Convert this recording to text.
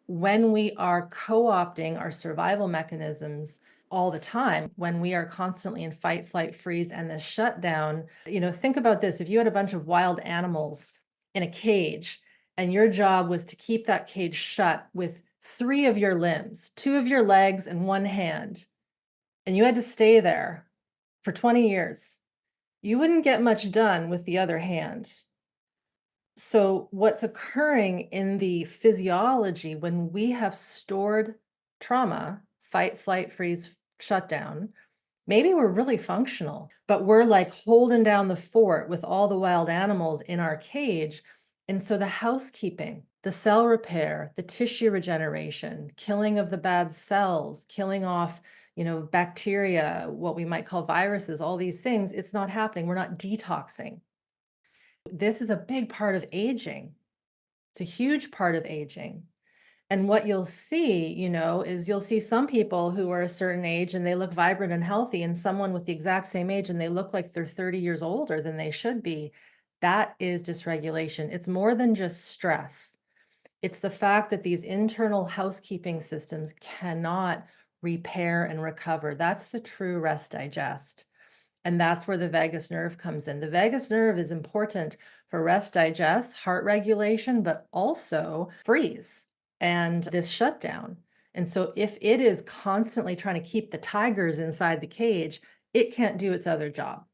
when we are co-opting our survival mechanisms all the time, when we are constantly in fight, flight, freeze, and the shutdown, think about this. If you had a bunch of wild animals in a cage and your job was to keep that cage shut with three of your limbs, two of your legs, and one hand, and you had to stay there for 20 years, you wouldn't get much done with the other hand. So, what's occurring in the physiology when we have stored trauma, fight, flight, freeze, shutdown, maybe we're really functional, but we're like holding down the fort with all the wild animals in our cage. And so, the housekeeping, the cell repair, the tissue regeneration, killing of the bad cells, killing off, bacteria, what we might call viruses, all these things, it's not happening. We're not detoxing. This is a big part of aging. It's a huge part of aging. And what you'll see, is you'll see some people who are a certain age and they look vibrant and healthy, and someone with the exact same age and they look like they're 30 years older than they should be. That is dysregulation. It's more than just stress. It's the fact that these internal housekeeping systems cannot repair and recover. That's the true rest digest. And that's where the vagus nerve comes in. The vagus nerve is important for rest, digest, heart regulation, but also freeze and this shutdown. And so if it is constantly trying to keep the tigers inside the cage, it can't do its other job.